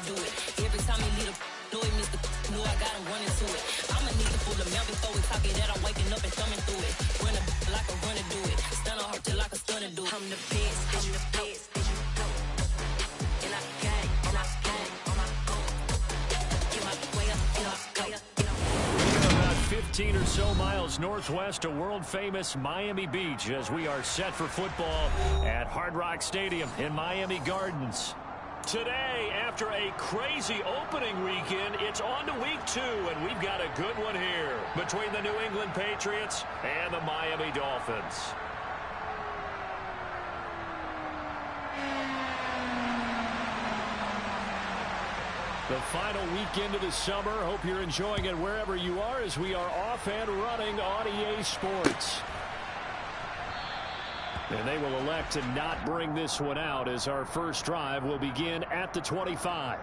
do it. Every time he lead a do it, Mr. Know I got him running to it. I'ma need to pull the mouth before we talk it that I'm waking up and thumbing through it. Run a like a runner do it. Stun a heart till like a stunner do it. I'm the best, I'm the best. And I got it, and I got it on my own. Get my way up, get up, get up. 15 or so miles northwest of world-famous Miami Beach as we are set for football at Hard Rock Stadium in Miami Gardens. Today, after a crazy opening weekend, it's on to week 2, and we've got a good one here between the New England Patriots and the Miami Dolphins. The final weekend of the summer. Hope you're enjoying it wherever you are as we are off and running on EA Sports. And they will elect to not bring this one out as our first drive will begin at the 25.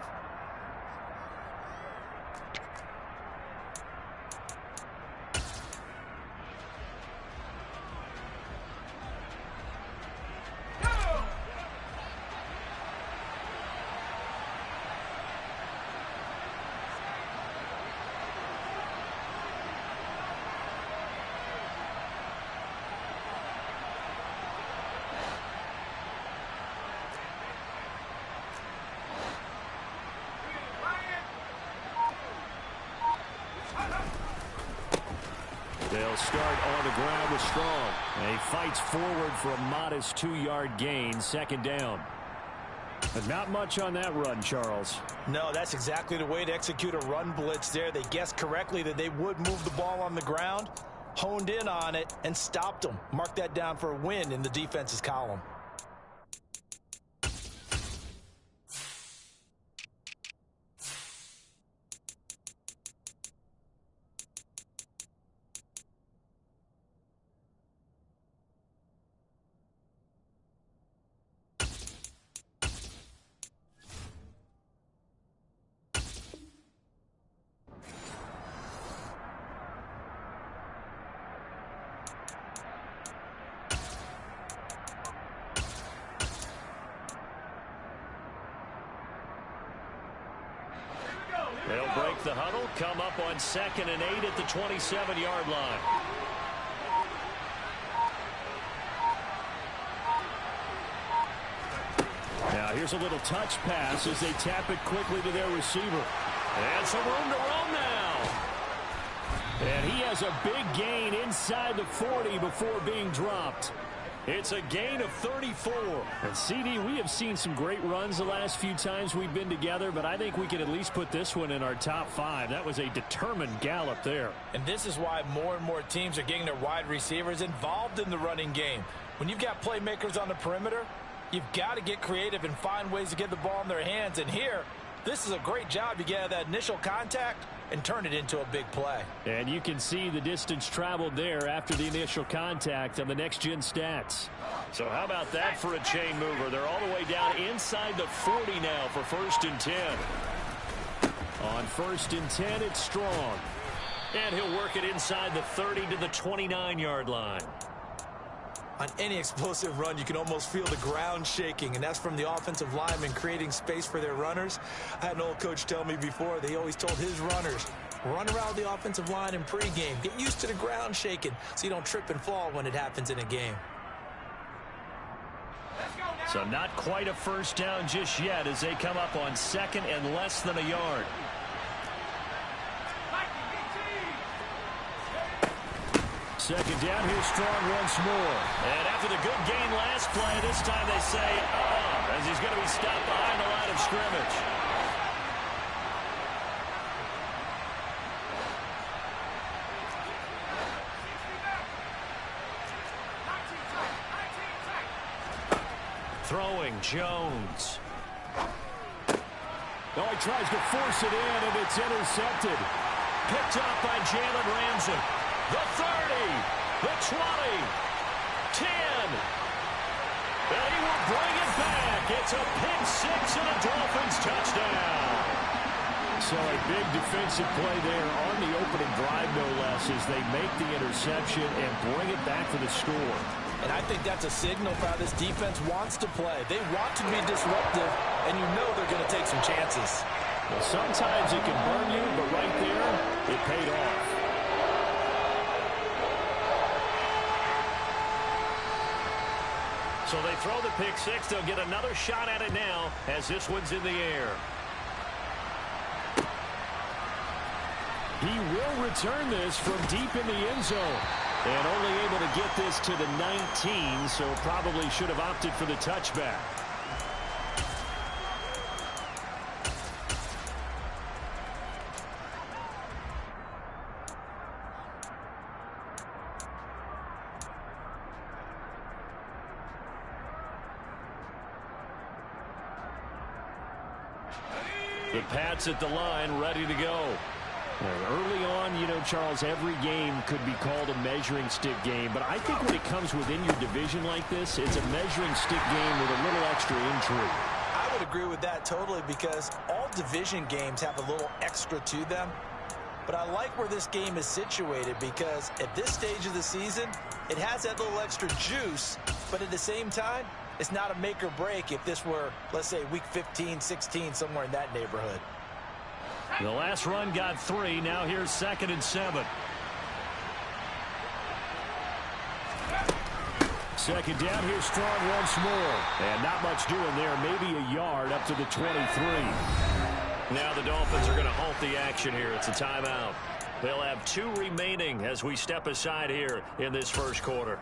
They'll start on the ground with Strong. And he fights forward for a modest 2-yard gain, second down. But not much on that run, Charles. No, that's exactly the way to execute a run blitz there. They guessed correctly that they would move the ball on the ground, honed in on it, and stopped them. Mark that down for a win in the defense's column. They'll break the huddle, come up on 2nd and 8 at the 27-yard line. Now here's a little touch pass as they tap it quickly to their receiver. And some room to roam now. And he has a big gain inside the 40 before being dropped. It's a gain of 34. And CD, we have seen some great runs the last few times we've been together, but I think we can at least put this one in our top 5. That was a determined gallop there. And this is why more and more teams are getting their wide receivers involved in the running game. When you've got playmakers on the perimeter, you've got to get creative and find ways to get the ball in their hands. And here, this is a great job. You get out of that initial contact and turn it into a big play. And you can see the distance traveled there after the initial contact on the next-gen stats. So how about that for a chain mover? They're all the way down inside the 40 now for 1st and 10. On 1st and 10, it's Strong. And he'll work it inside the 30 to the 29-yard line. On any explosive run, you can almost feel the ground shaking, and that's from the offensive linemen creating space for their runners. I had an old coach tell me before, they always told his runners, run around the offensive line in pregame. Get used to the ground shaking so you don't trip and fall when it happens in a game. So not quite a first down just yet as they come up on 2nd and less than a yard. Second down, here's Strong once more. And after the good gain last play, this time they say, as he's going to be stopped behind the line of scrimmage. Throwing, Jones. Oh, he tries to force it in, and it's intercepted. Picked up by Jalen Ramsey. The 30, the 20, 10. And he will bring it back. It's a pick 6 and a Dolphins touchdown. So a big defensive play there on the opening drive, no less, as they make the interception and bring it back for the score. And I think that's a signal for how this defense wants to play. They want to be disruptive, and you know they're going to take some chances. Well, sometimes it can burn you, but right there, it paid off. So they throw the pick six. They'll get another shot at it now as this one's in the air. He will return this from deep in the end zone. And only able to get this to the 19, so probably should have opted for the touchback. The Pats at the line, ready to go. Early on, you know, Charles, every game could be called a measuring stick game. But I think when it comes within your division like this, it's a measuring stick game with a little extra intrigue. I would agree with that totally because all division games have a little extra to them. But I like where this game is situated because at this stage of the season, it has that little extra juice. But at the same time, it's not a make or break if this were, let's say, week 15, 16, somewhere in that neighborhood. The last run got 3. Now here's 2nd and 7. Second down. Here's Strong once more. And not much doing there. Maybe a yard up to the 23. Now the Dolphins are going to halt the action here. It's a timeout. They'll have 2 remaining as we step aside here in this first quarter.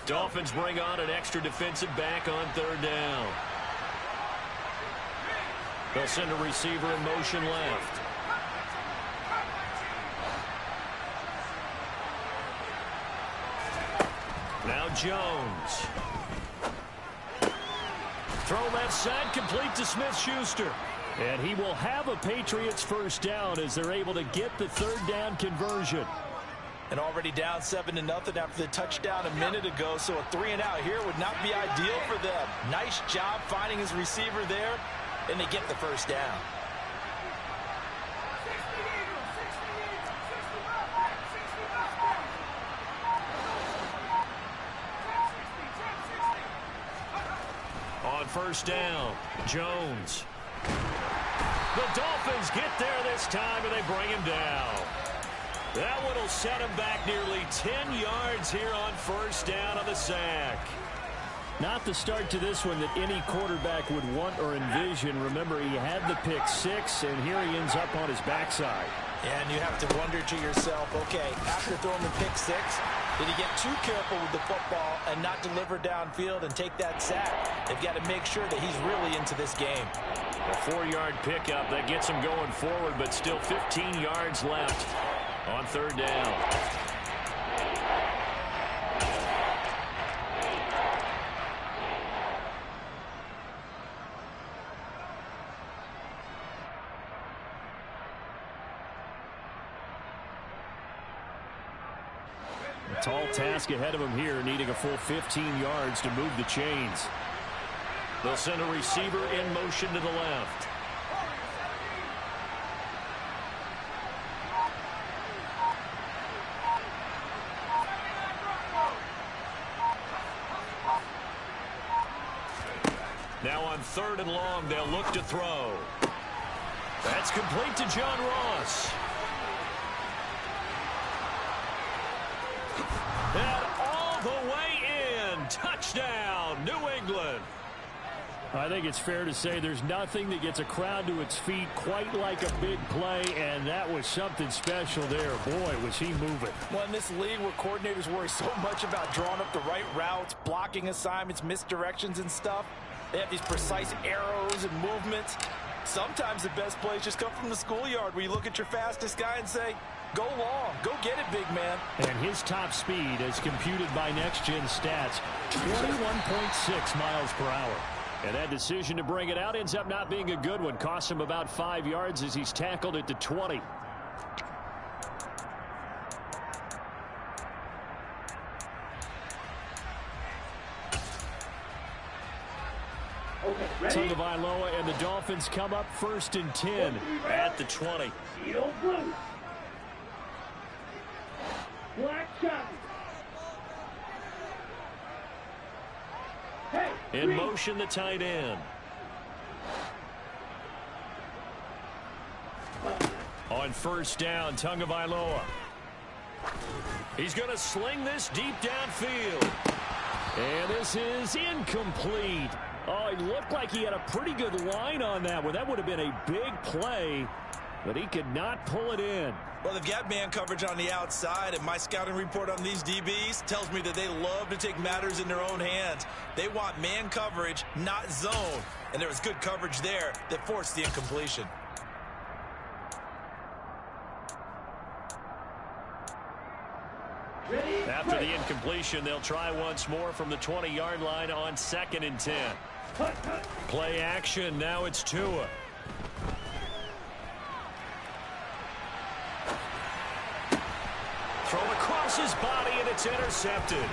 Dolphins bring on an extra defensive back on 3rd down. They'll send a receiver in motion left. Now Jones. Throw left side, complete to Smith-Schuster. And he will have a Patriots first down as they're able to get the 3rd down conversion. And already down 7-0 after the touchdown a minute ago, so a 3-and-out here would not be ideal for them. Nice job finding his receiver there, and they get the first down. On 1st down, Jones. The Dolphins get there this time, and they bring him down. That one will set him back nearly 10 yards here on 1st down on the sack. Not the start to this one that any quarterback would want or envision. Remember, he had the pick 6, and here he ends up on his backside. And you have to wonder to yourself, okay, after throwing the pick 6, did he get too careful with the football and not deliver downfield and take that sack? They've got to make sure that he's really into this game. A 4-yard pickup that gets him going forward, but still 15 yards left on 3rd down. A tall task ahead of him here, needing a full 15 yards to move the chains. They'll send a receiver in motion to the left. Now on 3rd and long, they'll look to throw. That's complete to John Ross. And all the way in. Touchdown, New England. I think it's fair to say there's nothing that gets a crowd to its feet quite like a big play, and that was something special there. Boy, was he moving. Well, in this league where coordinators worry so much about drawing up the right routes, blocking assignments, misdirections and stuff, they have these precise arrows and movements. Sometimes the best plays just come from the schoolyard where you look at your fastest guy and say, go long, go get it, big man. And his top speed, as computed by Next Gen Stats, 21.6 miles per hour. And that decision to bring it out ends up not being a good one. Costs him about 5 yards as he's tackled at the 20. Tagovailoa and the Dolphins come up 1st and 10 at the 20. In motion, the tight end. On 1st down, Tagovailoa. He's going to sling this deep downfield. And this is incomplete. Oh, he looked like he had a pretty good line on that one. That would have been a big play, but he could not pull it in. Well, they've got man coverage on the outside, and my scouting report on these DBs tells me that they love to take matters in their own hands. They want man coverage, not zone. And there was good coverage there that forced the incompletion. After the incompletion, they'll try once more from the 20-yard line on 2nd and 10. Play action. Now it's Tua. Thrown across his body, and it's intercepted.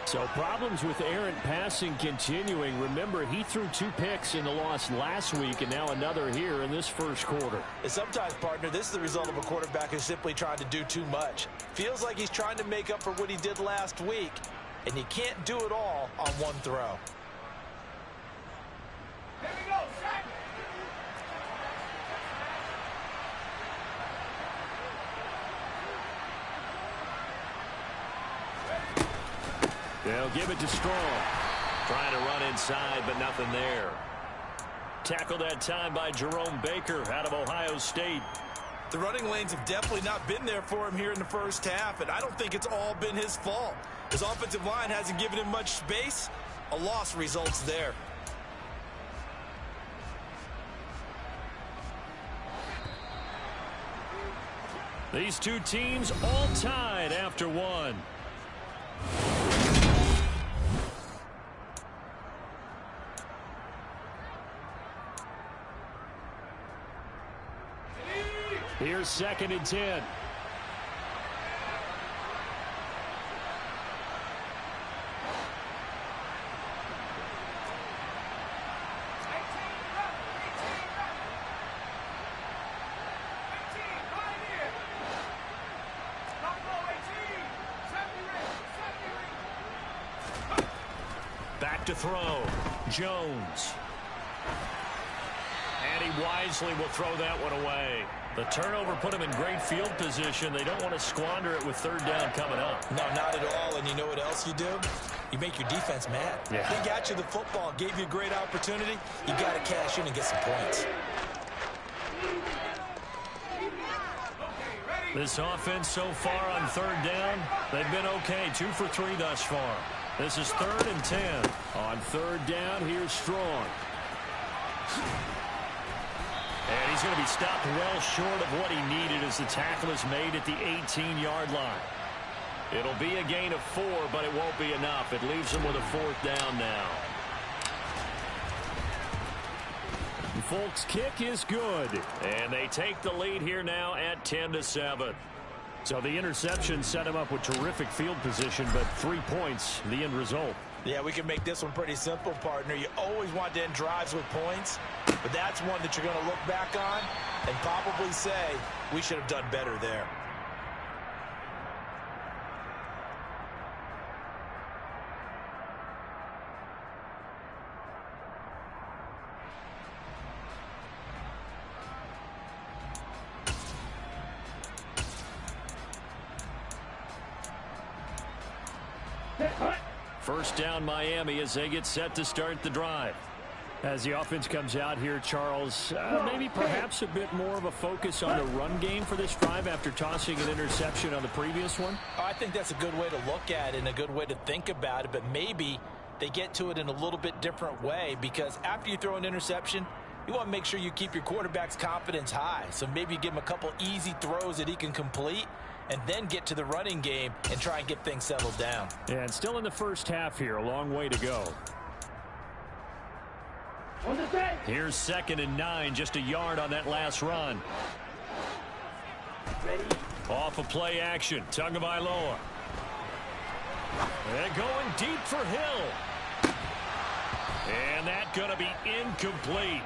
So problems with errant passing continuing. Remember, he threw 2 picks in the loss last week, and now another here in this first quarter. And sometimes, partner, this is the result of a quarterback who's simply trying to do too much. Feels like he's trying to make up for what he did last week, and you can't do it all on one throw. Here we go, Shaq. They'll give it to Strong. Trying to run inside, but nothing there. Tackled that time by Jerome Baker out of Ohio State. The running lanes have definitely not been there for him here in the first half, and I don't think it's all been his fault. His offensive line hasn't given him much space. A loss results there. These two teams all tied after one. Here's 2nd and 10. Back to throw. Jones. And he wisely will throw that one away. The turnover put him in great field position. They don't want to squander it with 3rd down coming up. No, not at all. And you know what else you do? You make your defense mad. Yeah. They got you the football, gave you a great opportunity. You got to cash in and get some points. This offense so far on 3rd down, they've been okay. 2 for 3 thus far. This is 3rd and 10. On 3rd down, here's Strong. And he's going to be stopped well short of what he needed as the tackle is made at the 18-yard line. It'll be a gain of 4, but it won't be enough. It leaves him with a 4th down now. Folks' kick is good. And they take the lead here now at 10-7. So the interception set him up with terrific field position, but 3 points, the end result. Yeah, we can make this one pretty simple, partner. You always want to end drives with points, but that's one that you're going to look back on and probably say, we should have done better there. First down Miami as they get set to start the drive. As the offense comes out here, Charles, maybe perhaps a bit more of a focus on the run game for this drive after tossing an interception on the previous one? I think that's a good way to look at it and a good way to think about it, but maybe they get to it in a little bit different way, because after you throw an interception, you want to make sure you keep your quarterback's confidence high. So maybe you give him a couple easy throws that he can complete, and then get to the running game and try and get things settled down. And still in the first half here, a long way to go. Here's 2nd and 9, just a yard on that last run. Ready. Off of play action, Tagovailoa. And going deep for Hill. And that's going to be incomplete.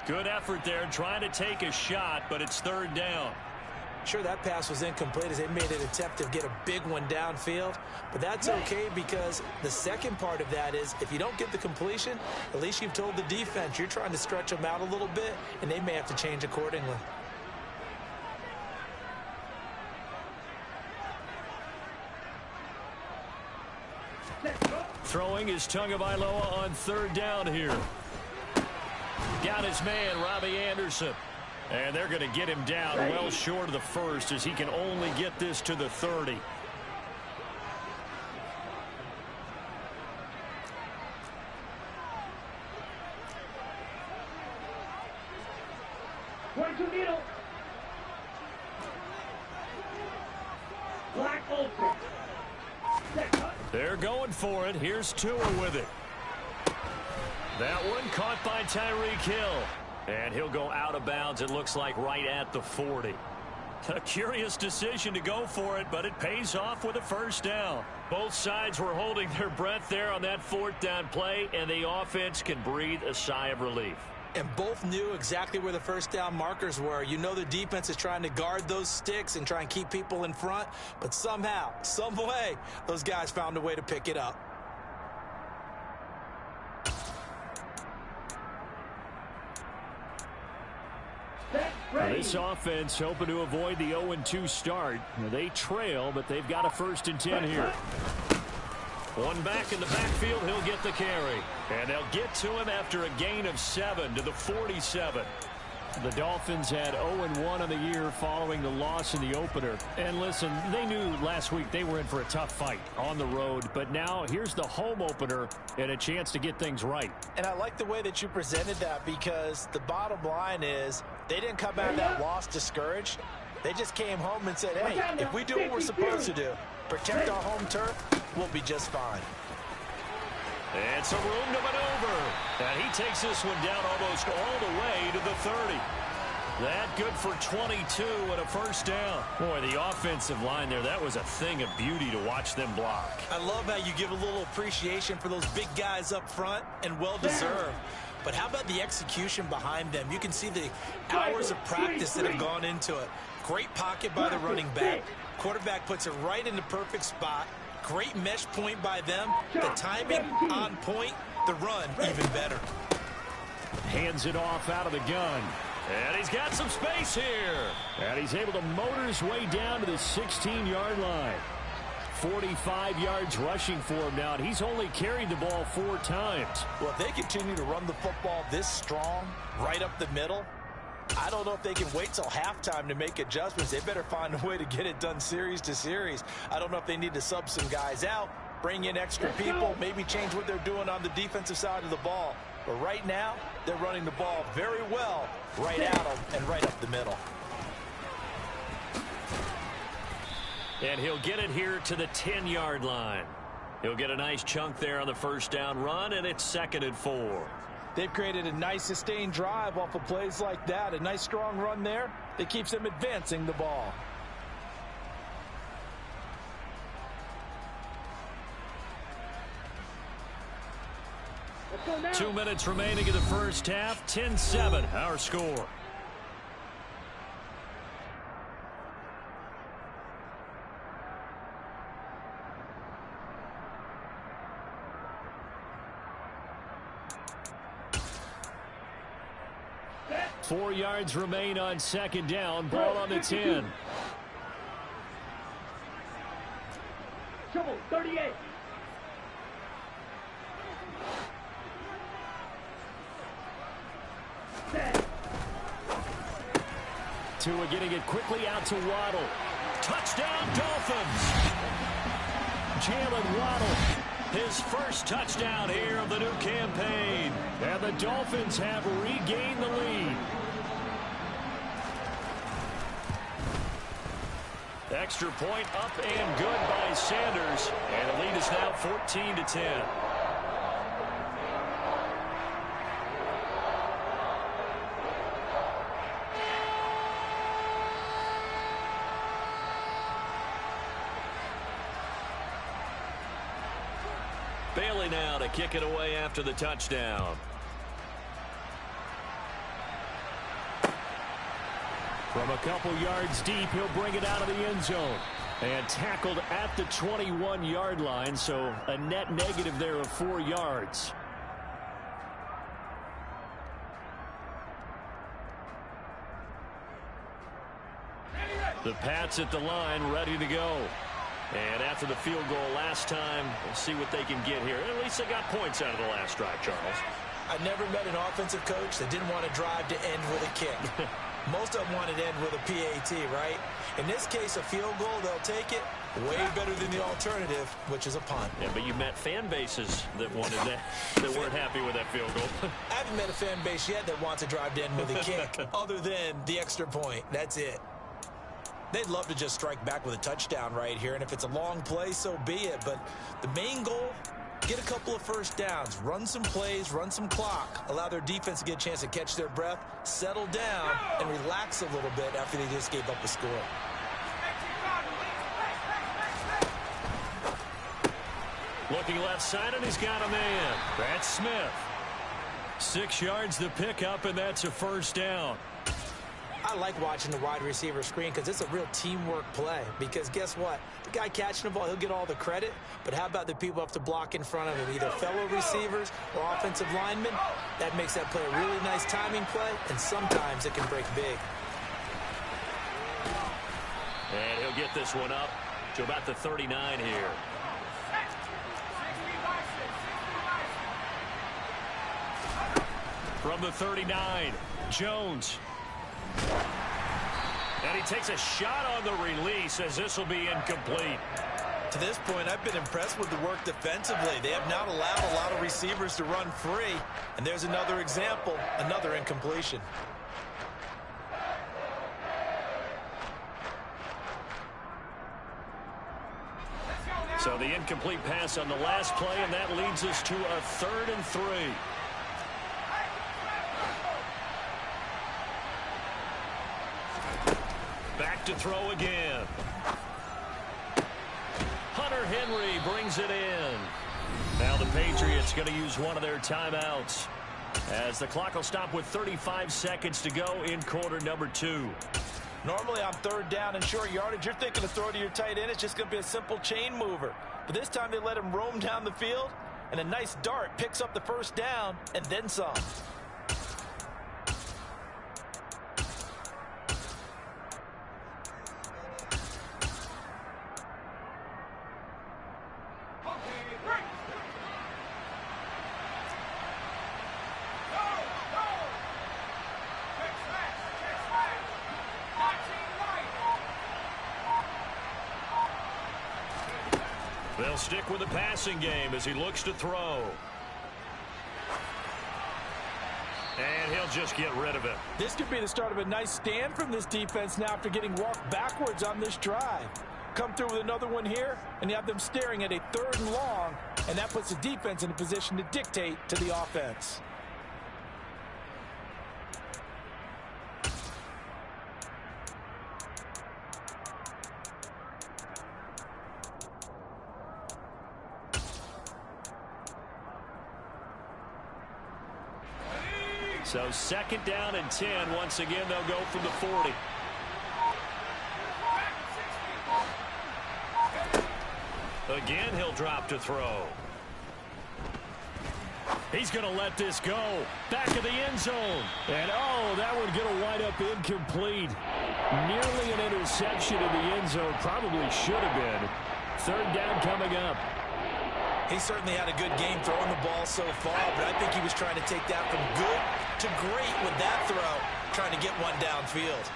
Good effort there trying to take a shot, but it's 3rd down. Sure, that pass was incomplete as they made an attempt to get a big one downfield, but that's okay because the second part of that is if you don't get the completion, at least you've told the defense you're trying to stretch them out a little bit, and they may have to change accordingly. Throwing is Tagovailoa on 3rd down here. Got his man, Robbie Anderson. And they're going to get him down well short of the first as he can only get this to the 30. Needle. Black open. They're going for it. Here's Tua with it. That one caught by Tyreek Hill. And he'll go out of bounds, it looks like, right at the 40. A curious decision to go for it, but it pays off with a 1st down. Both sides were holding their breath there on that 4th down play, and the offense can breathe a sigh of relief. And both knew exactly where the 1st down markers were. You know the defense is trying to guard those sticks and try and keep people in front, but somehow, some way, those guys found a way to pick it up. This offense hoping to avoid the 0-2 start. They trail, but they've got a 1st and 10 here. One back in the backfield, he'll get the carry. And they'll get to him after a gain of 7 to the 47. The Dolphins had 0-1 on the year following the loss in the opener. And listen, they knew last week they were in for a tough fight on the road. But now here's the home opener and a chance to get things right. And I like the way that you presented that because the bottom line is they didn't come out of that loss discouraged. They just came home and said, hey, if we do what we're supposed to do, protect our home turf, we'll be just fine. And some room to maneuver. And he takes this one down almost all the way to the 30. That good for 22 and a 1st down. Boy, the offensive line there, that was a thing of beauty to watch them block. I love how you give a little appreciation for those big guys up front, and well-deserved. But how about the execution behind them? You can see the hours of practice that have gone into it. Great pocket by the running back. Quarterback puts it right in the perfect spot. Great mesh point by them. The timing on point. The run even better. Hands it off out of the gun. And he's got some space here. And he's able to motor his way down to the 16-yard line. 45 yards rushing for him now, and he's only carried the ball 4 times. Well, if they continue to run the football this strong, right up the middle, I don't know if they can wait till halftime to make adjustments. They better find a way to get it done series to series. I don't know if they need to sub some guys out, bring in extra people, maybe change what they're doing on the defensive side of the ball. But right now, they're running the ball very well right at them and right up the middle. And he'll get it here to the 10-yard line. He'll get a nice chunk there on the 1st down run, and it's 2nd and 4. They've created a nice sustained drive off of plays like that. A nice strong run there that keeps them advancing the ball. Let's go now. 2 minutes remaining in the first half. 10-7, our score. Set. 4 yards remain on 2nd down. Ball on the 10. Trouble, 38. Set. Tua getting it quickly out to Waddle. Touchdown, Dolphins! Jalen Waddle, his first touchdown here of the new campaign. And the Dolphins have regained the lead. Extra point up and good by Sanders. And the lead is now 14-10. Bailey now to kick it away after the touchdown. From a couple yards deep, he'll bring it out of the end zone. And tackled at the 21-yard line, so a net negative there of 4 yards. The Pats at the line, ready to go. And after the field goal last time, we'll see what they can get here. At least they got points out of the last drive, Charles. I never met an offensive coach that didn't want to drive to end with a kick. Most of them wanted to end with a PAT, right? In this case, a field goal, they'll take it. Way better than the alternative, which is a punt. Yeah, but you met fan bases that wanted that, that weren't happy with that field goal. I haven't met a fan base yet that wants to drive to end with a kick, other than the extra point. That's it. They'd love to just strike back with a touchdown right here, and if it's a long play, so be it. But the main goal, get a couple of first downs, run some plays, run some clock, allow their defense to get a chance to catch their breath, settle down, and relax a little bit after they just gave up a score. Looking left side, and he's got a man. That's Smith. 6 yards the pickup, and that's a first down. I like watching the wide receiver screen because it's a real teamwork play. Because guess what? The guy catching the ball, he'll get all the credit. But how about the people have to block in front of him, either fellow receivers or offensive linemen? That makes that play a really nice timing play, and sometimes it can break big. And he'll get this one up to about the 39 here. From the 39, Jones. And he takes a shot on the release as this will be incomplete. To this point, I've been impressed with the work defensively. They have not allowed a lot of receivers to run free. And there's another example, another incompletion. So the incomplete pass on the last play, and that leads us to a 3rd and 3. Back to throw again. Hunter Henry brings it in. Now the Patriots going to use one of their timeouts as the clock will stop with 35 seconds to go in quarter number 2. Normally on 3rd down and short yardage, you're thinking to throw to your tight end. It's just going to be a simple chain mover. But this time they let him roam down the field, and a nice dart picks up the first down and then some. They'll stick with the passing game as he looks to throw. And he'll just get rid of it. This could be the start of a nice stand from this defense now after getting walked backwards on this drive. Come through with another one here, and you have them staring at a 3rd and long, and that puts the defense in a position to dictate to the offense. So 2nd down and 10. Once again, they'll go from the 40. Again, he'll drop to throw. He's going to let this go. Back of the end zone. And, oh, that one going to wind up incomplete. Nearly an interception in the end zone. Probably should have been. 3rd down coming up. He certainly had a good game throwing the ball so far, but I think he was trying to take that from good to great with that throw, trying to get one downfield.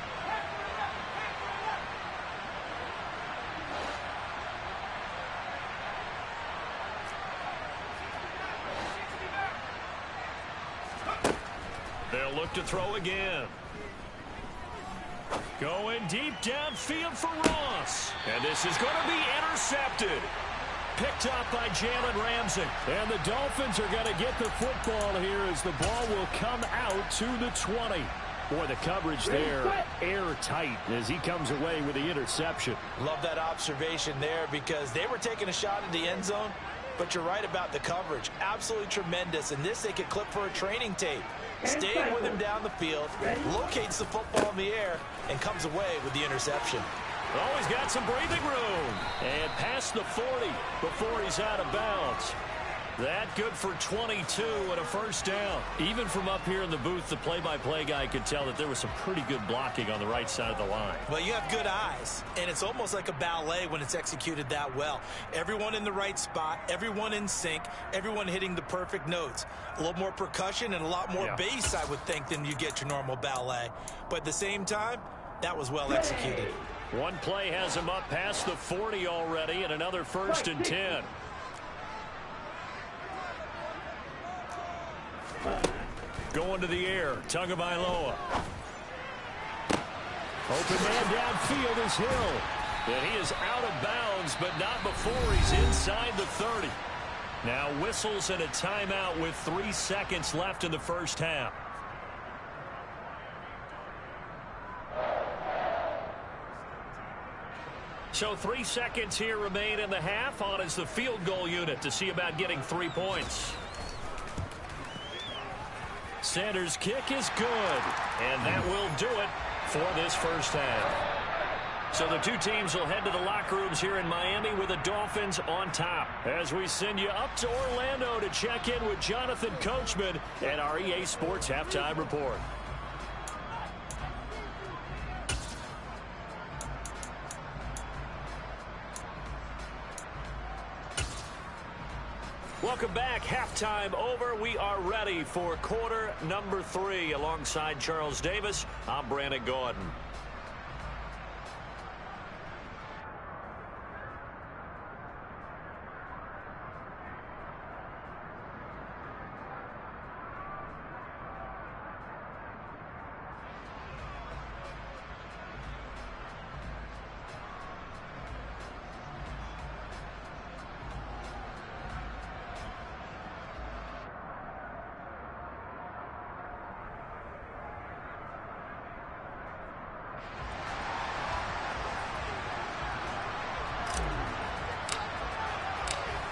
They'll look to throw again. Going deep downfield for Ross. And this is going to be intercepted. Picked up by Jalen Ramsey. And the Dolphins are going to get the football here as the ball will come out to the 20. Boy, the coverage there airtight as he comes away with the interception. Love that observation there because they were taking a shot at the end zone, but you're right about the coverage. Absolutely tremendous. And this they could clip for a training tape. Staying with him down the field, locates the football in the air, and comes away with the interception. Oh, he's got some breathing room. And past the 40 before he's out of bounds. That good for 22 and a first down. Even from up here in the booth, the play-by-play guy could tell that there was some pretty good blocking on the right side of the line. Well, you have good eyes, and it's almost like a ballet when it's executed that well. Everyone in the right spot, everyone in sync, everyone hitting the perfect notes. A little more percussion and a lot more bass, I would think, than you get your normal ballet. But at the same time, that was well executed. One play has him up past the 40 already, and another first and 10. Going to the air, Tagovailoa. Open man downfield is Hill. And he is out of bounds, but not before he's inside the 30. Now whistles and a timeout with 3 seconds left in the first half. So 3 seconds here remain in the half. On is the field goal unit to see about getting 3 points. Sanders' kick is good, and that will do it for this first half. So the two teams will head to the locker rooms here in Miami with the Dolphins on top. As we send you up to Orlando to check in with Jonathan Coachman and our EA Sports Halftime Report. Welcome back. Halftime over. We are ready for quarter number 3. Alongside Charles Davis, I'm Brandon Gordon.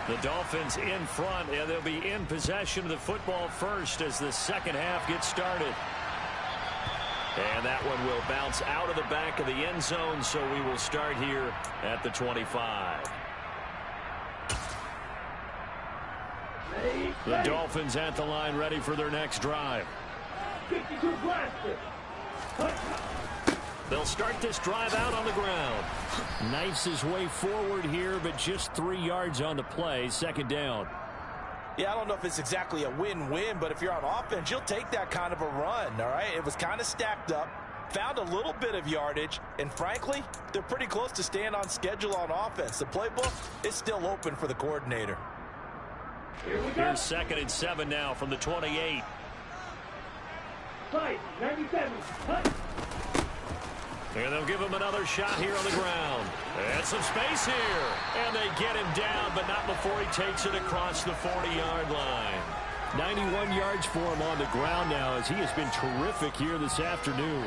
The Dolphins in front, and they'll be in possession of the football first as the second half gets started. And that one will bounce out of the back of the end zone, so we will start here at the 25. The Dolphins at the line ready for their next drive. They'll start this drive out on the ground. Knifes his way forward here, but just 3 yards on the play. Second down. Yeah, I don't know if it's exactly a win-win, but if you're on offense, you'll take that kind of a run, all right? It was kind of stacked up, found a little bit of yardage, and frankly, they're pretty close to staying on schedule on offense. The playbook is still open for the coordinator. Here's 2nd and 7 now from the 28. 97. And they'll give him another shot here on the ground. And some space here. And they get him down, but not before he takes it across the 40-yard line. 91 yards for him on the ground now as he has been terrific here this afternoon.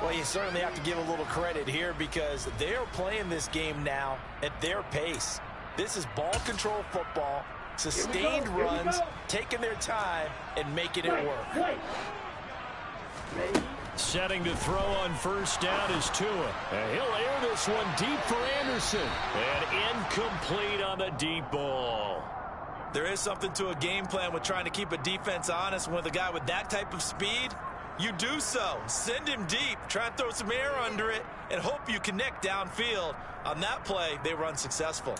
Well, you certainly have to give a little credit here because they're playing this game now at their pace. This is ball control football, sustained runs, taking their time, and making it work. Setting to throw on first down is Tua. And he'll air this one deep for Anderson. And incomplete on the deep ball. There is something to a game plan with trying to keep a defense honest. With a guy with that type of speed, you do so. Send him deep. Try and throw some air under it and hope you connect downfield. On that play, they were unsuccessful.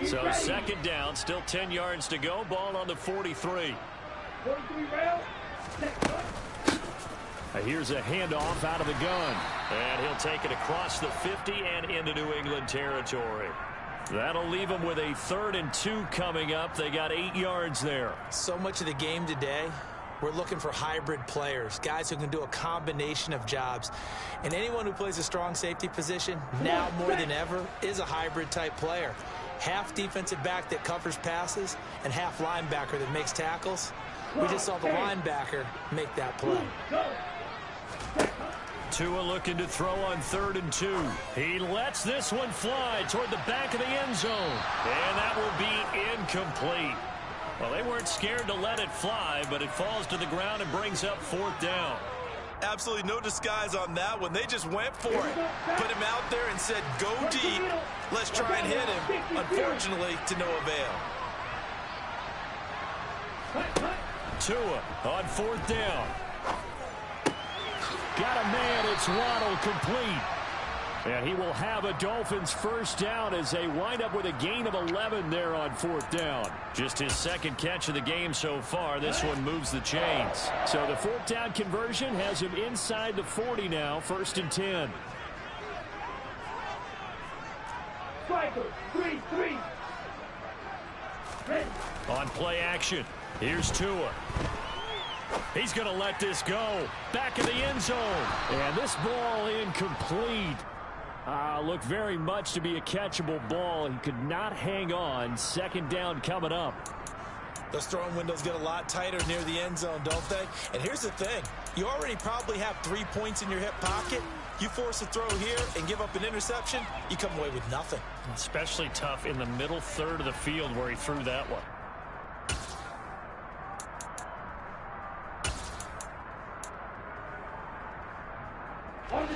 So second down, still 10 yards to go. Ball on the 43. Here's a handoff out of the gun. And he'll take it across the 50 and into New England territory. That'll leave them with a 3rd and 2 coming up. They got 8 yards there. So much of the game today We're looking for hybrid players, guys who can do a combination of jobs. And anyone who plays a strong safety position, now more than ever, is a hybrid type player. Half defensive back that covers passes and half linebacker that makes tackles. We just saw the linebacker make that play. Tua looking to throw on 3rd and 2. He lets this one fly toward the back of the end zone. And that will be incomplete. Well, they weren't scared to let it fly, but it falls to the ground and brings up 4th down. Absolutely no disguise on that one. They just went for it. Put him out there and said, go deep. Let's try and hit him. Unfortunately, to no avail. Tua on 4th down. Got a man. It's Waddle, complete. And he will have a Dolphins first down as they wind up with a gain of 11 there on 4th down. Just his 2nd catch of the game so far. This one moves the chains. So the 4th down conversion has him inside the 40 now, 1st and 10. Striker, 3-3. On play action, here's Tua. He's going to let this go. Back of the end zone. And this ball incomplete. Looked very much to be a catchable ball. He could not hang on. 2nd down coming up. Those throwing windows get a lot tighter near the end zone, don't they? And here's the thing. You already probably have 3 points in your hip pocket. You force a throw here and give up an interception, you come away with nothing. Especially tough in the middle 3rd of the field where he threw that one.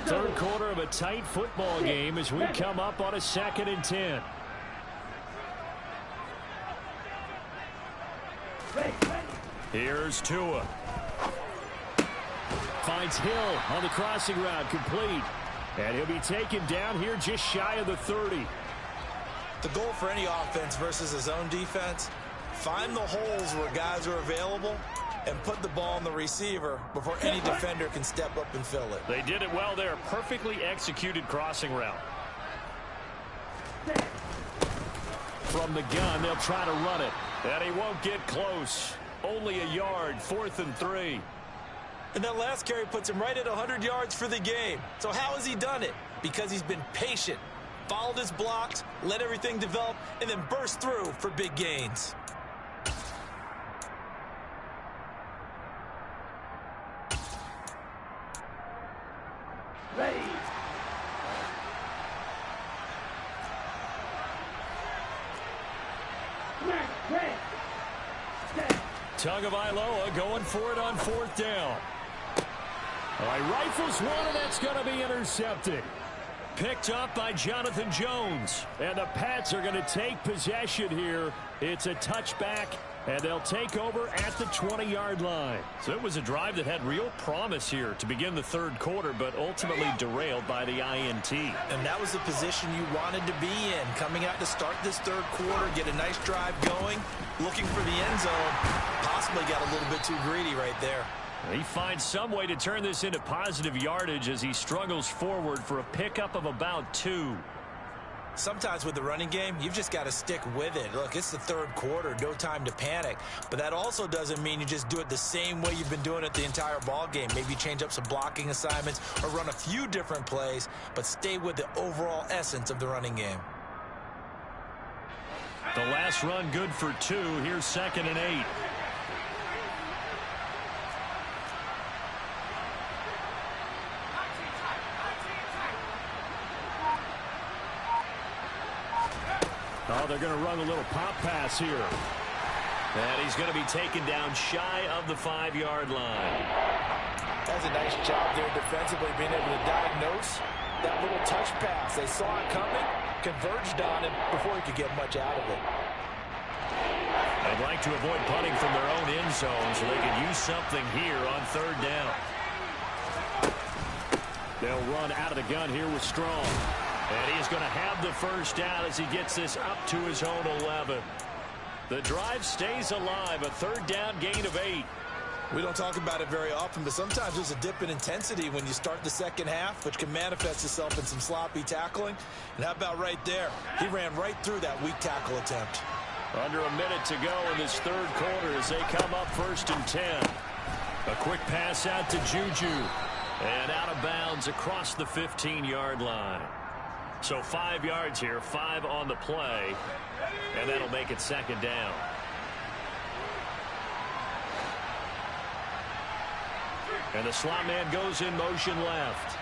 Third quarter of a tight football game as we come up on a 2nd and 10. Here's Tua. Finds Hill on the crossing route, complete. And he'll be taken down here just shy of the 30. The goal for any offense versus his own defense, find the holes where guys are available and put the ball on the receiver before any defender can step up and fill it. They did it well there. Perfectly executed crossing route. From the gun, they'll try to run it. And he won't get close. Only a yard, 4th and 3. And that last carry puts him right at 100 yards for the game. So how has he done it? Because he's been patient, followed his blocks, let everything develop, and then burst through for big gains. Ready. Tagovailoa going for it on 4th down. All right, rifles one, and that's going to be intercepted. Picked up by Jonathan Jones. And the Pats are going to take possession here. It's a touchback, and they'll take over at the 20-yard line. So it was a drive that had real promise here to begin the 3rd quarter, but ultimately derailed by the INT. And that was the position you wanted to be in. Coming out to start this 3rd quarter, get a nice drive going, looking for the end zone. Possibly got a little bit too greedy right there. He finds some way to turn this into positive yardage as he struggles forward for a pickup of about 2. Sometimes with the running game, you've just got to stick with it. Look, it's the 3rd quarter, no time to panic. But that also doesn't mean you just do it the same way you've been doing it the entire ball game. Maybe change up some blocking assignments or run a few different plays, but stay with the overall essence of the running game. The last run good for 2. Here's 2nd and 8. Oh, they're going to run a little pop pass here. And he's going to be taken down shy of the 5-yard line. That's a nice job there defensively, being able to diagnose that little touch pass. They saw it coming, converged on it before he could get much out of it. They'd like to avoid punting from their own end zone so they can use something here on 3rd down. They'll run out of the gun here with Strong. And he's going to have the first down as he gets this up to his own 11. The drive stays alive, a 3rd down gain of 8. We don't talk about it very often, but sometimes there's a dip in intensity when you start the 2nd half, which can manifest itself in some sloppy tackling. And how about right there? He ran right through that weak tackle attempt. Under a minute to go in this 3rd quarter as they come up 1st and 10. A quick pass out to Juju. And out of bounds across the 15-yard line. So 5 yards here, 5 on the play. And that'll make it second down. And the slot man goes in motion left.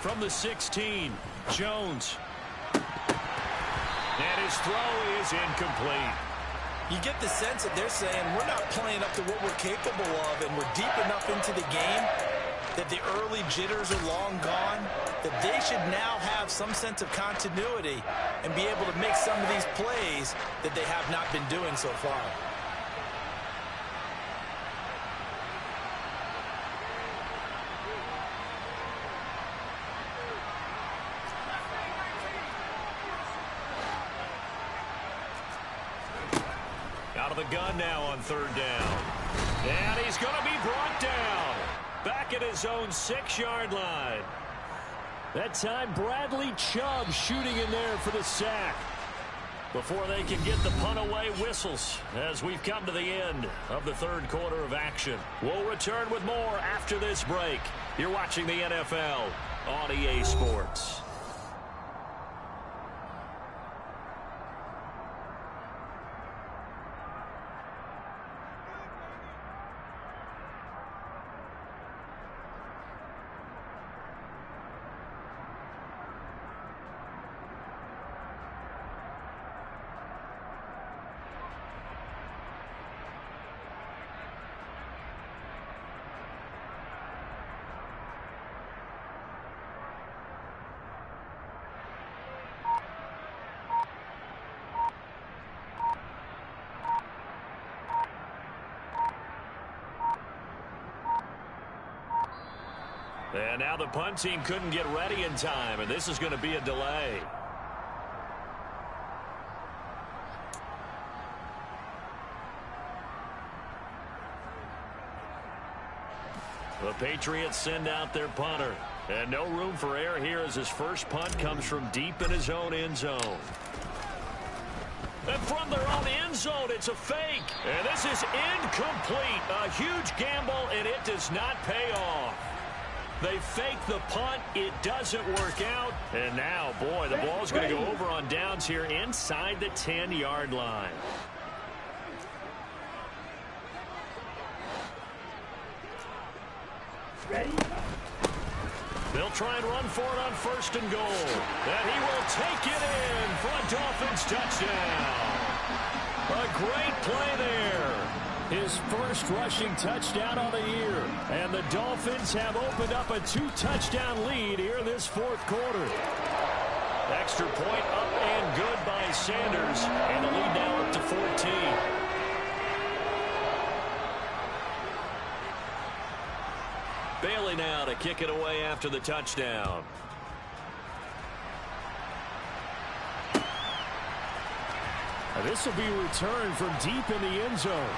From the 16, Jones. And his throw is incomplete. You get the sense that they're saying we're not playing up to what we're capable of, and we're deep enough into the game that the early jitters are long gone, that they should now have some sense of continuity and be able to make some of these plays that they have not been doing so far. Out of the gun now on third down. And he's going to be brought down. Back at his own 6-yard line. That time, Bradley Chubb shooting in there for the sack. Before they can get the punt away, whistles as we've come to the end of the third quarter of action. We'll return with more after this break. You're watching the NFL on EA Sports. And now the punt team couldn't get ready in time, and this is going to be a delay. The Patriots send out their punter. And no room for error here as his first punt comes from deep in his own end zone. And from their own end zone, it's a fake. And this is incomplete. A huge gamble, and it does not pay off. They fake the punt. It doesn't work out. And now, boy, the ball's going to go over on downs here inside the 10-yard line. Ready? They'll try and run for it on first and goal. And he will take it in for a Dolphins touchdown. A great play there. His first rushing touchdown on the year. And the Dolphins have opened up a 2-touchdown lead here this fourth quarter. Extra point up and good by Sanders. And the lead now up to 14. Bailey now to kick it away after the touchdown. This will be returned from deep in the end zone.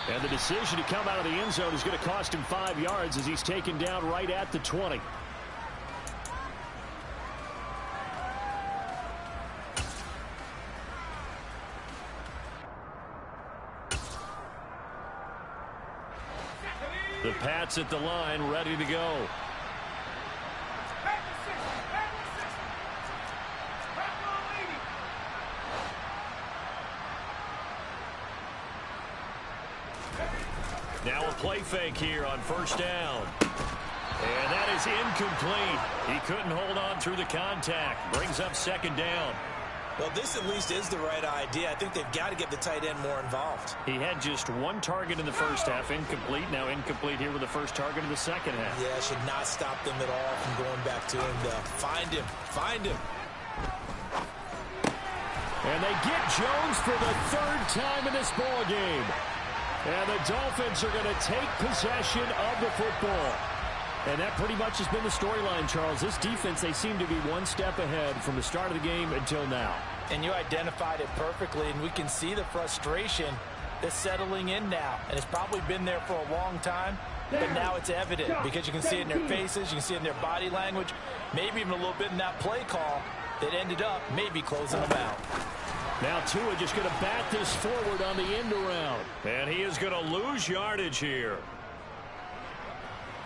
And the decision to come out of the end zone is going to cost him 5 yards as he's taken down right at the 20. The Pats at the line, ready to go. Now a play fake here on first down. And that is incomplete. He couldn't hold on through the contact. Brings up second down. Well, this at least is the right idea. I think they've got to get the tight end more involved. He had just one target in the first half, incomplete. Now incomplete here with the first target in the second half. Yeah, should not stop them at all from going back to him to find him. Find him. And they get Jones for the third time in this ball game. And the Dolphins are going to take possession of the football. And that pretty much has been the storyline, Charles. This defense, they seem to be one step ahead from the start of the game until now. And you identified it perfectly, and we can see the frustration that's settling in now. And it's probably been there for a long time, but now it's evident because you can see it in their faces, you can see it in their body language, maybe even a little bit in that play call that ended up maybe closing them out. Now Tua just going to bat this forward on the end around. And he is going to lose yardage here.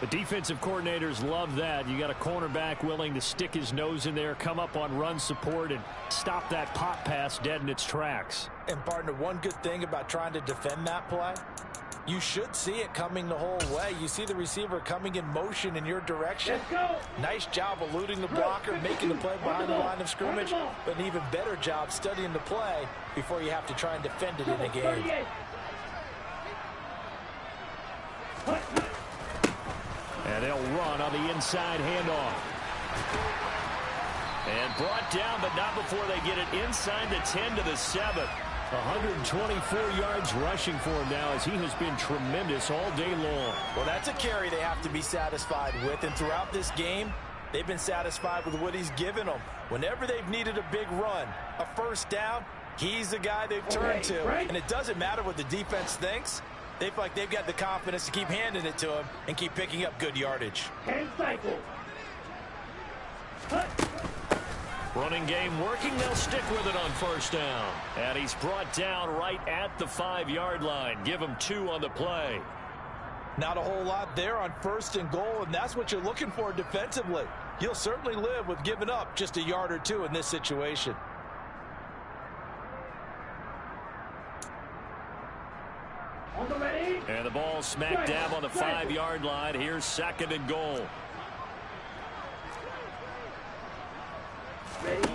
The defensive coordinators love that. You got a cornerback willing to stick his nose in there, come up on run support, and stop that pop pass dead in its tracks. And partner, one good thing about trying to defend that play, you should see it coming the whole way. You see the receiver coming in motion in your direction. Let's go. Nice job eluding the blocker, making the play behind the line of scrimmage, but an even better job studying the play before you have to try and defend it in a game. And they'll run on the inside handoff. And brought down, but not before they get it inside the 10 to the 7. 124 yards rushing for him now as he has been tremendous all day long. Well, that's a carry they have to be satisfied with, and throughout this game, they've been satisfied with what he's given them. Whenever they've needed a big run, a first down, he's the guy they've turned to. And it doesn't matter what the defense thinks. They feel like they've got the confidence to keep handing it to him and keep picking up good yardage. 10 cycles. Running game working. They'll stick with it on first down. And he's brought down right at the 5-yard line. Give him 2 on the play. Not a whole lot there on first and goal, and that's what you're looking for defensively. You'll certainly live with giving up just a yard or 2 in this situation. On the ready. And the ball smack dab on the 5-yard line. Here's 2nd and goal. Ready.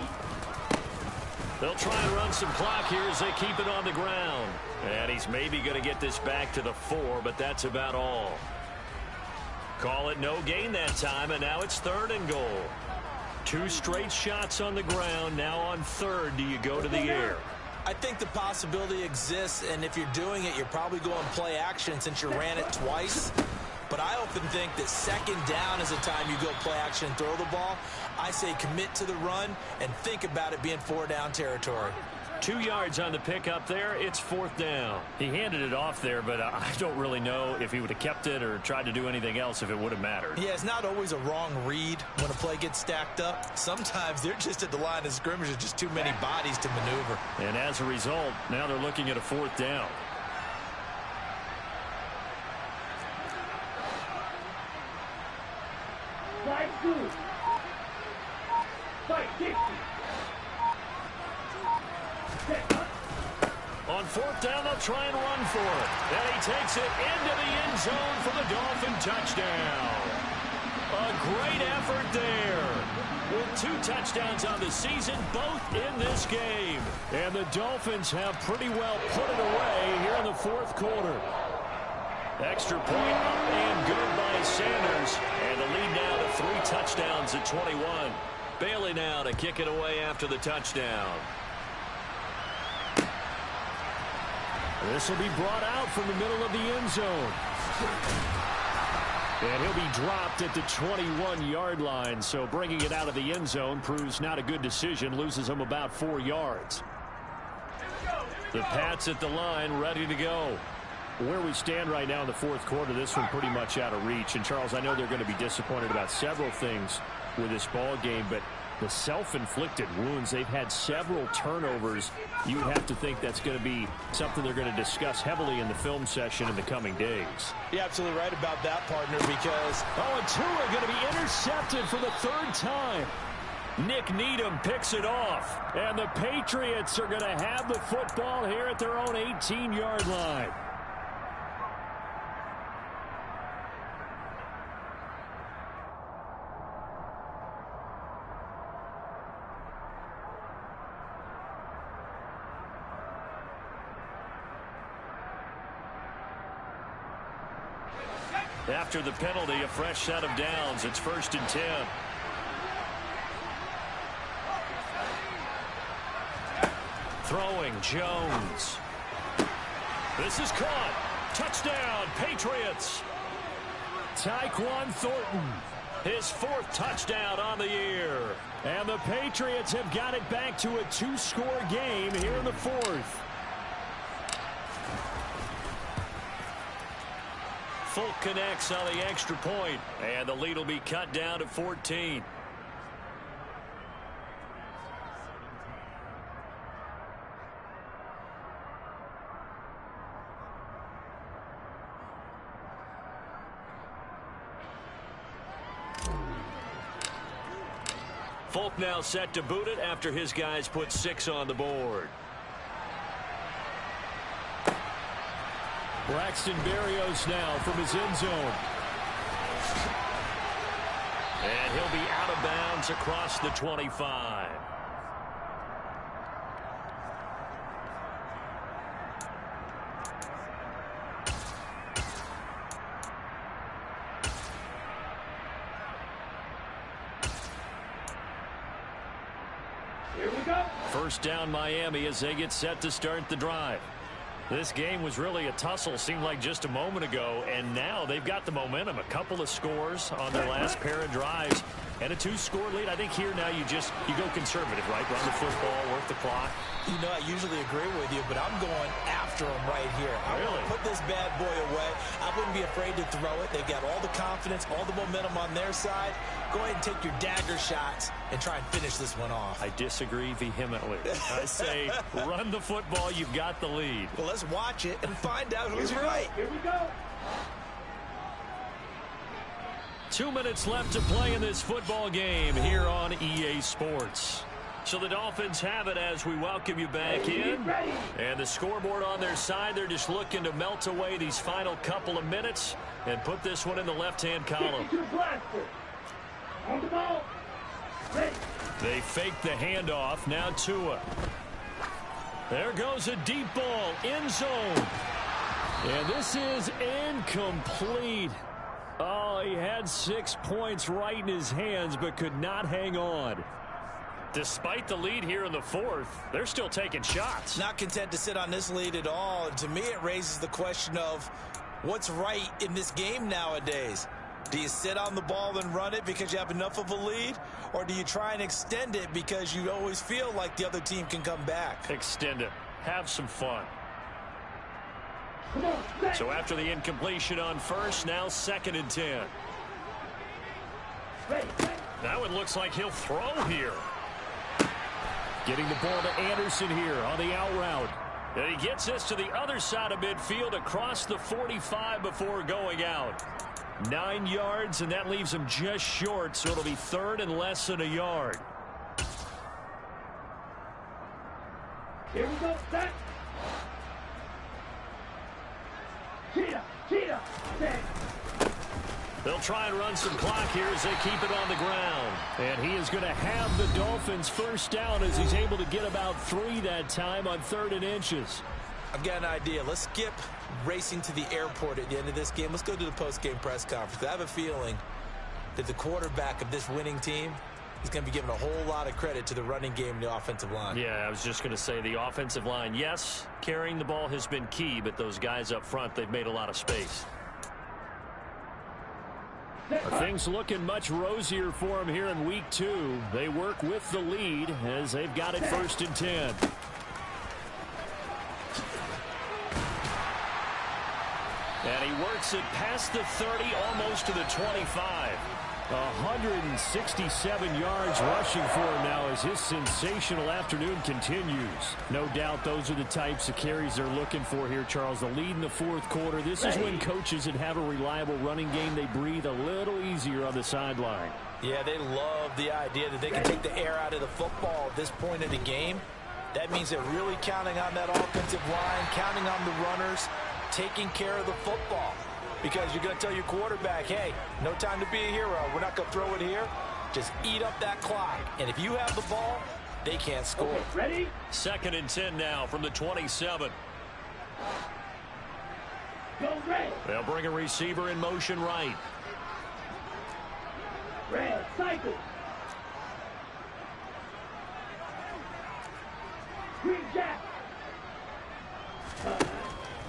They'll try and run some clock here as they keep it on the ground. And he's maybe going to get this back to the 4, but that's about all. Call it no gain that time, and now it's 3rd and goal. 2 straight shots on the ground. Now on 3rd, do you go to the air? I think the possibility exists, and if you're doing it, you're probably going play action since you ran it twice. But I often think that 2nd down is the time you go play action and throw the ball. I say commit to the run and think about it being 4-down territory. 2 yards on the pickup there. It's 4th down. He handed it off there, but I don't really know if he would have kept it or tried to do anything else if it would have mattered. Yeah, it's not always a wrong read when a play gets stacked up. Sometimes they're just at the line of scrimmage. There's just too many bodies to maneuver. And as a result, now they're looking at a 4th down. Slide 2. Fight 60. On 4th down, they'll try and run for it. And he takes it into the end zone for the Dolphin touchdown. A great effort there. With 2 touchdowns on the season, both in this game. And the Dolphins have pretty well put it away here in the 4th quarter. Extra point up and good by Sanders. And the lead now to 3 touchdowns at 21. Bailey now to kick it away after the touchdown. This will be brought out from the middle of the end zone. And he'll be dropped at the 21-yard line. So bringing it out of the end zone proves not a good decision. Loses him about 4 yards. The Pats at the line ready to go. Where we stand right now in the 4th quarter, this one pretty much out of reach. And, Charles, I know they're going to be disappointed about several things with this ball game, but the self-inflicted wounds, they've had several turnovers. You would have to think that's going to be something they're going to discuss heavily in the film session in the coming days. You're absolutely right about that, partner, because... Oh, and Tua going to be intercepted for the 3rd time. Nick Needham picks it off. And the Patriots are going to have the football here at their own 18-yard line. After the penalty, a fresh set of downs. It's 1st and 10. Throwing Jones. This is caught. Touchdown, Patriots. Tyquan Thornton. His 4th touchdown on the year. And the Patriots have got it back to a 2-score game here in the 4th. Folk connects on the extra point, and the lead will be cut down to 14. Folk now set to boot it after his guys put 6 on the board. Braxton Berrios now from his end zone. And he'll be out of bounds across the 25. Here we go. First down Miami as they get set to start the drive. This game was really a tussle, seemed like just a moment ago, and now they've got the momentum. A couple of scores on their last pair of drives and a 2-score lead. I think here now you go conservative, right? Run the football, work the clock. You know, I usually agree with you, but I'm going after him right here. I want to put this bad boy away. I wouldn't be afraid to throw it. They've got all the confidence, all the momentum on their side. Go ahead and take your dagger shots and try and finish this one off. I disagree vehemently. I say run the football. You've got the lead. Well, let's watch it and find out who's right. Here we go. 2 minutes left to play in this football game here on EA Sports. So the Dolphins have it as we welcome you back in. And the scoreboard on their side, they're just looking to melt away these final couple of minutes and put this one in the left-hand column. On the ball. Ready. They fake the handoff. Now Tua. There goes a deep ball. End zone. And this is incomplete. Oh, he had 6 points right in his hands but could not hang on. Despite the lead here in the fourth, they're still taking shots. Not content to sit on this lead at all. And to me, it raises the question of what's right in this game nowadays. Do you sit on the ball and run it because you have enough of a lead? Or do you try and extend it because you always feel like the other team can come back? Extend it. Have some fun. Come on, So after the incompletion on first, now 2nd and 10. ready. Now it looks like he'll throw here. Getting the ball to Anderson here on the out route. And he gets this to the other side of midfield across the 45 before going out. 9 yards, and that leaves him just short, so it'll be 3rd and less than a yard. Here we go. Set. Cheetah. Set. They'll try and run some clock here as they keep it on the ground. And he is going to have the Dolphins first down as he's able to get about 3 that time on 3rd and inches. I've got an idea. Let's skip racing to the airport at the end of this game. Let's go to the post-game press conference. I have a feeling that the quarterback of this winning team is going to be giving a whole lot of credit to the running game and the offensive line. Yeah, I was just going to say the offensive line, yes, carrying the ball has been key, but those guys up front, they've made a lot of space. Things looking much rosier for them here in week 2. They work with the lead as they've got it 1st and 10. And he works it past the 30, almost to the 25. 167 yards rushing for him now as his sensational afternoon continues. No doubt those are the types of carries they're looking for here, Charles. The lead in the 4th quarter. This is when coaches that have a reliable running game, they breathe a little easier on the sideline. Yeah, they love the idea that they can take the air out of the football at this point in the game. That means they're really counting on that offensive line, counting on the runners, taking care of the football. Because you're going to tell your quarterback, hey, no time to be a hero. We're not going to throw it here. Just eat up that clock. And if you have the ball, they can't score. Okay, ready? 2nd and 10 now from the 27. Go red. They'll bring a receiver in motion right. Red. Cycle. Green jack.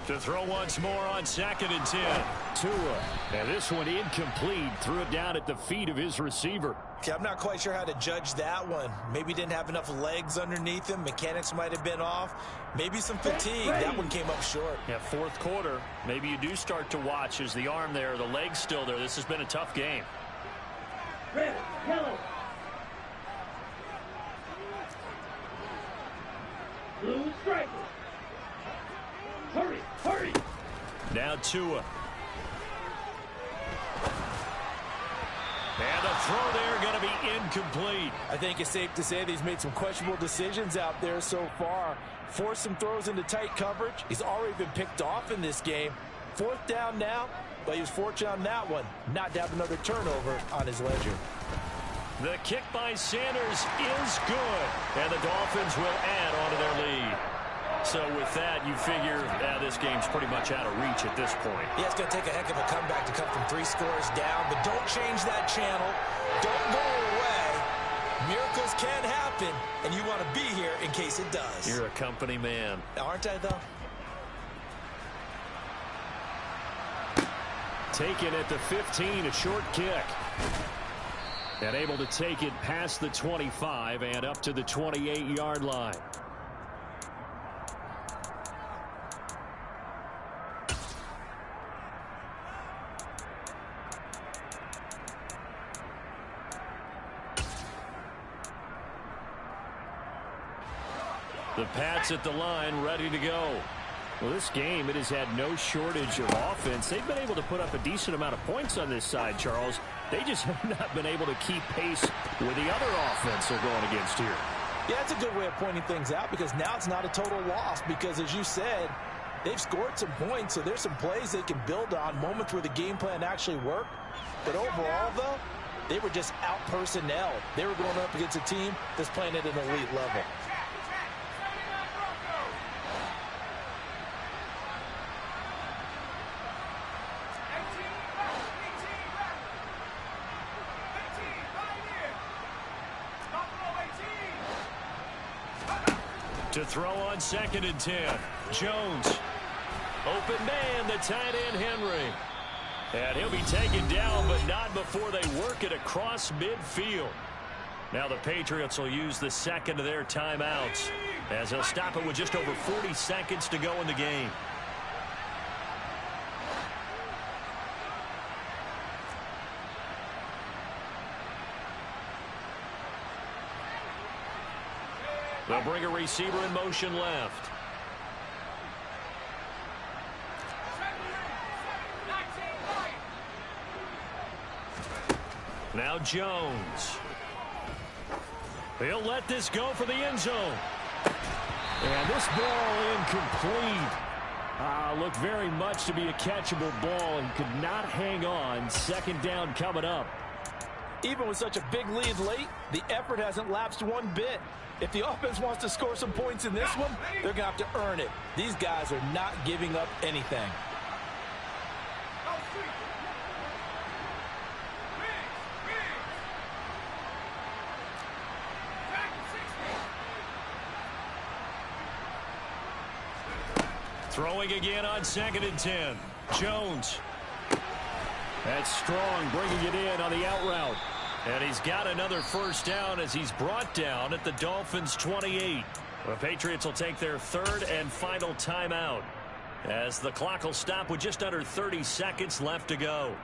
To throw once more on 2nd and 10. Tua. And this one incomplete. Threw it down at the feet of his receiver. Okay, I'm not quite sure how to judge that one. Maybe didn't have enough legs underneath him. Mechanics might have been off. Maybe some fatigue. That one came up short. Yeah, 4th quarter. Maybe you do start to watch as the arm there, the leg's still there. This has been a tough game. Red. Yellow. Blue striker. Hurry. Hurry. Now Tua. And And the throw there going to be incomplete. I think it's safe to say that he's made some questionable decisions out there so far. Forced some throws into tight coverage. He's already been picked off in this game. 4th down now, but he was fortunate on that one. Not to have another turnover on his ledger. The kick by Sanders is good, and the Dolphins will add on to their lead. So with that, you figure this game's pretty much out of reach at this point. Yeah, it's going to take a heck of a comeback to come from 3 scores down, but don't change that channel. Don't go away. Miracles can happen, and you want to be here in case it does. You're a company man. Aren't I, though? Taken at the 15, a short kick. And able to take it past the 25 and up to the 28-yard line. The Pats at the line, ready to go. Well, this game, it has had no shortage of offense. They've been able to put up a decent amount of points on this side, Charles. They just have not been able to keep pace with the other offense they're going against here. Yeah, that's a good way of pointing things out because now it's not a total loss because, as you said, they've scored some points, so there's some plays they can build on, moments where the game plan actually worked. But overall, though, they were just out-personnel. They were going up against a team that's playing at an elite level. To throw on 2nd and 10. Jones. Open man, the tight end, Henry. And he'll be taken down, but not before they work it across midfield. Now the Patriots will use the 2nd of their timeouts as they'll stop it with just over 40 seconds to go in the game. They'll bring a receiver in motion left. Now Jones. He'll let this go for the end zone. And this ball incomplete. Looked very much to be a catchable ball and could not hang on. 2nd down coming up. Even with such a big lead late, the effort hasn't lapsed one bit. If the offense wants to score some points in this one, they're going to have to earn it. These guys are not giving up anything. Throwing again on 2nd and 10. Jones. That's strong, bringing it in on the out route. And he's got another 1st down as he's brought down at the Dolphins' 28. The Patriots will take their 3rd and final timeout as the clock will stop with just under 30 seconds left to go.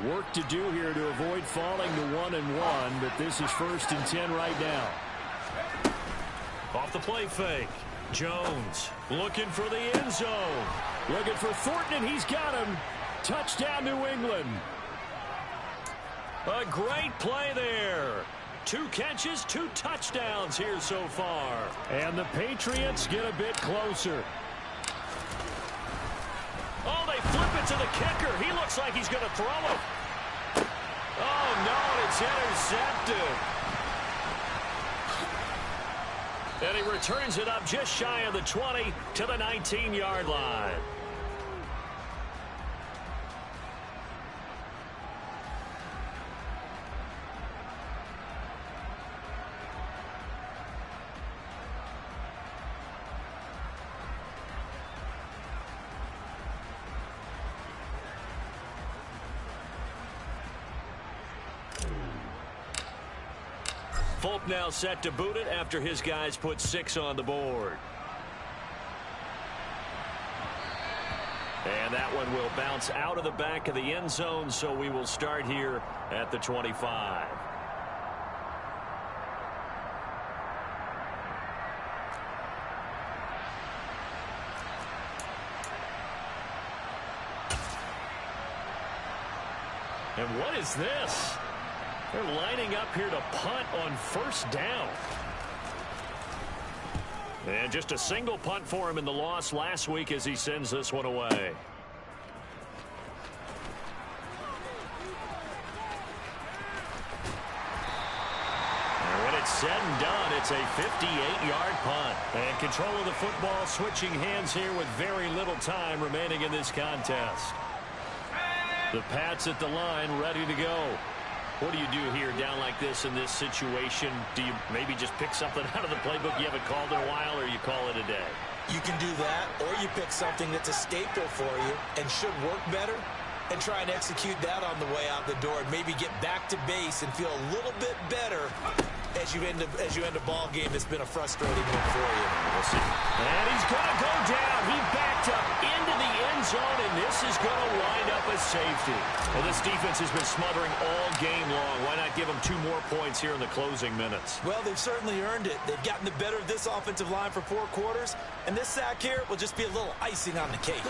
Work to do here to avoid falling to 1-1, but this is 1st and 10 right now. Off the play fake. Jones looking for the end zone. Looking for Thornton, and he's got him. Touchdown, New England. A great play there. 2 catches, 2 touchdowns here so far. And the Patriots get a bit closer. Oh, they flip it to the kicker. He looks like he's going to throw it. Oh, no, it's intercepted. And he returns it up just shy of the 20 to the 19-yard line. Folk now set to boot it after his guys put 6 on the board. And that one will bounce out of the back of the end zone, so we will start here at the 25. And what is this? They're lining up here to punt on first down. And just a single punt for him in the loss last week as he sends this one away. Said and done, it's a 58-yard punt. And control of the football switching hands here with very little time remaining in this contest. The Pats at the line ready to go. What do you do here down like this in this situation? Do you maybe just pick something out of the playbook you haven't called in a while, or you call it a day? You can do that, or you pick something that's a staple for you and should work better and try and execute that on the way out the door and maybe get back to base and feel a little bit better as you end a ball game that's been a frustrating one for you. We'll see. And he's going to go down. He backed up into the end zone, and this is going to wind up a safety. Well, this defense has been smothering all game long. Why not give them 2 more points here in the closing minutes? Well, they've certainly earned it. They've gotten the better of this offensive line for 4 quarters, and this sack here will just be a little icing on the cake.